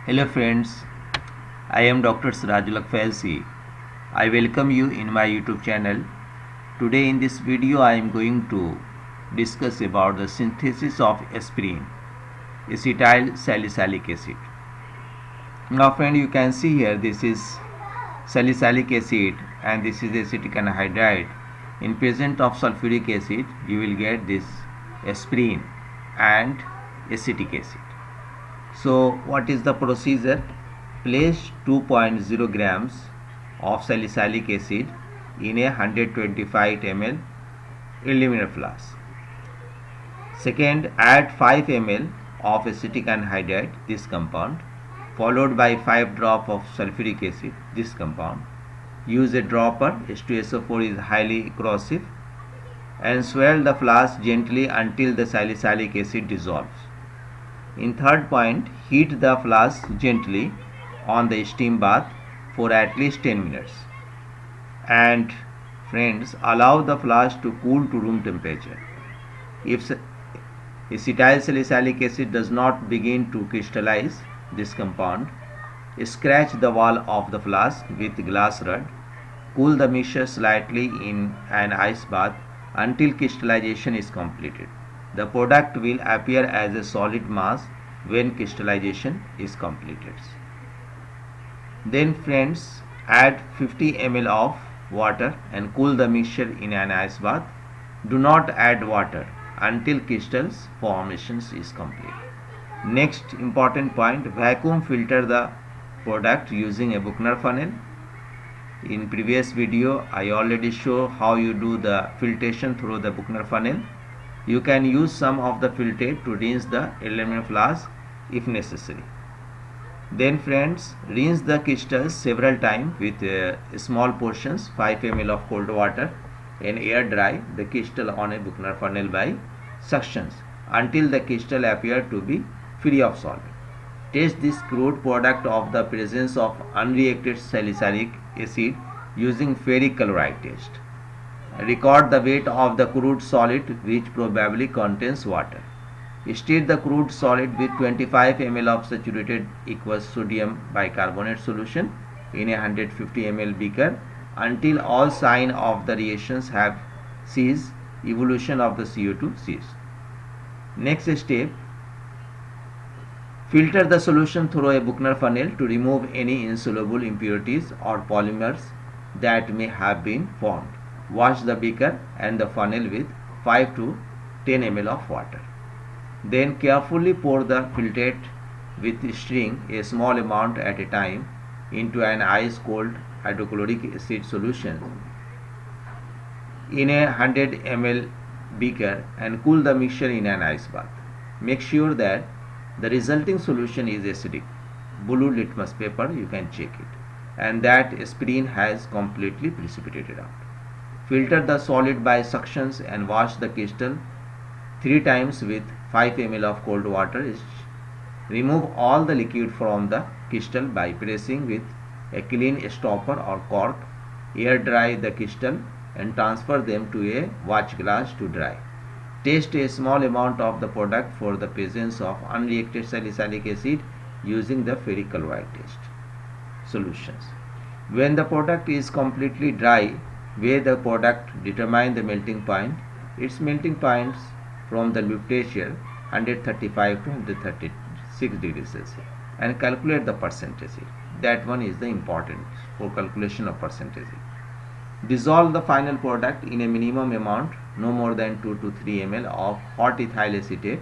Hello friends, I am Dr. Sirajul Failsi. I welcome you in my YouTube channel. Today in this video I am going to discuss about the synthesis of aspirin, acetyl salicylic acid. Now friend, you can see here this is salicylic acid and this is acetic anhydride. In presence of sulfuric acid you will get this aspirin and acetic acid. So what is the procedure? Place 2.0 grams of salicylic acid in a 125 ml aluminum flask. Second, add 5 ml of acetic anhydride, this compound, followed by 5 drops of sulfuric acid, this compound. Use a dropper, H2SO4 is highly corrosive, and swirl the flask gently until the salicylic acid dissolves. In third point, heat the flask gently on the steam bath for at least 10 minutes. And friends, allow the flask to cool to room temperature. If acetyl salicylic acid does not begin to crystallize this compound, scratch the wall of the flask with glass rod. Cool the mixture slightly in an ice bath until crystallization is completed. The product will appear as a solid mass when crystallization is completed. Then friends, add 50 ml of water and cool the mixture in an ice bath. Do not add water until crystals formations is complete. Next important point, vacuum filter the product using a Buchner funnel. In previous video I already show how you do the filtration through the Buchner funnel. You can use some of the filtrate to rinse the aluminum flask if necessary. Then friends, rinse the crystals several times with small portions, 5 ml of cold water, and air dry the crystal on a Buchner funnel by suctions until the crystal appear to be free of solvent. Test this crude product of the presence of unreacted salicylic acid using ferric chloride test. Record the weight of the crude solid which probably contains water. Stir the crude solid with 25 ml of saturated aqueous sodium bicarbonate solution in a 150 ml beaker until all signs of the reactions have ceased, evolution of the CO2 ceased. Next step, filter the solution through a Buchner funnel to remove any insoluble impurities or polymers that may have been formed. Wash the beaker and the funnel with 5 to 10 ml of water. Then carefully pour the filtrate with stirring a small amount at a time into an ice cold hydrochloric acid solution in a 100 ml beaker and cool the mixture in an ice bath. Make sure that the resulting solution is acidic. Blue litmus paper, you can check it, and that aspirin has completely precipitated out. Filter the solid by suctions and wash the crystal 3 times with 5 ml of cold water. Remove all the liquid from the crystal by pressing with a clean stopper or cork. Air dry the crystal and transfer them to a watch glass to dry. Test a small amount of the product for the presence of unreacted salicylic acid using the ferric chloride test solutions. When the product is completely dry, weigh the product, determine the melting point. Its melting points from the temperature 135 to 136 degrees Celsius and calculate the percentage. That one is the important for calculation of percentage. Dissolve the final product in a minimum amount, no more than 2 to 3 ml of hot ethyl acetate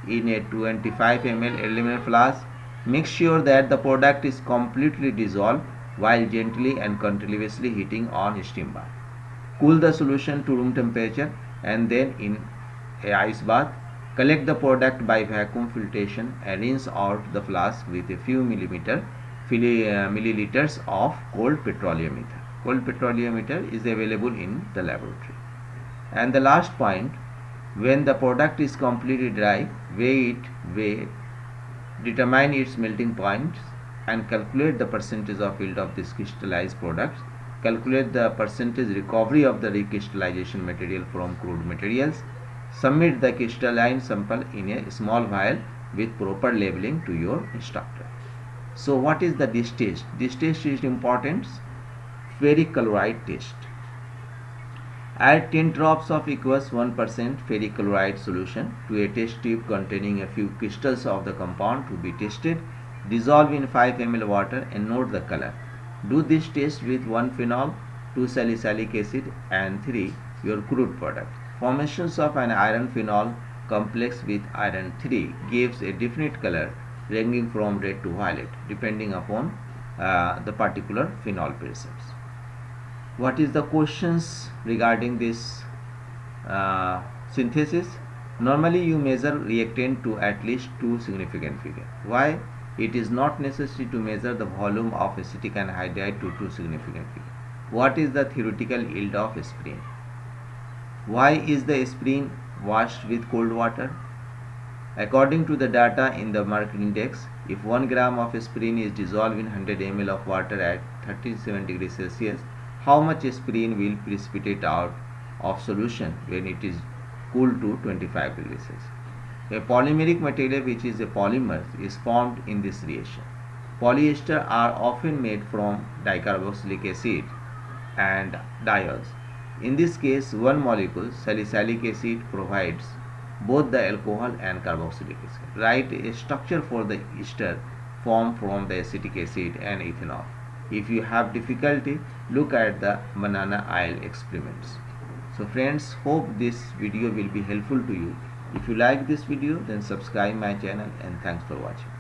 in a 25 ml aluminum flask. Make sure that the product is completely dissolved while gently and continuously heating on steam bath. Cool the solution to room temperature and then in a ice bath. Collect the product by vacuum filtration and rinse out the flask with a few milliliters of cold petroleum ether. Cold petroleum ether is available in the laboratory. And the last point, when the product is completely dry, weigh, determine its melting points and calculate the percentage of yield of this crystallized products. Calculate the percentage recovery of the recrystallization material from crude materials. Submit the crystalline sample in a small vial with proper labeling to your instructor. So what is the this test? This test is important. Ferric chloride test. Add 10 drops of equals 1% ferric chloride solution to a test tube containing a few crystals of the compound to be tested. Dissolve in 5 ml water and note the color. Do this test with 1 phenol, 2 salicylic acid and 3 your crude product. Formations of an iron phenol complex with iron 3 gives a definite color ranging from red to violet depending upon the particular phenol presence. What is the questions regarding this synthesis? Normally you measure reactant to at least 2 significant figure. Why? It is not necessary to measure the volume of acetic anhydride to 2 significant figure. What is the theoretical yield of aspirin? Why is the aspirin washed with cold water? According to the data in the Merck index, if 1 gram of aspirin is dissolved in 100 ml of water at 37 degrees Celsius, how much aspirin will precipitate out of solution when it is cooled to 25 degrees Celsius? A polymeric material, which is a polymer, is formed in this reaction. Polyester are often made from dicarboxylic acid and diols. In this case, one molecule, salicylic acid, provides both the alcohol and carboxylic acid. Write a structure for the ester formed from the acetic acid and ethanol. If you have difficulty, look at the banana oil experiments. So friends, hope this video will be helpful to you. If you like this video, then subscribe my channel, and thanks for watching.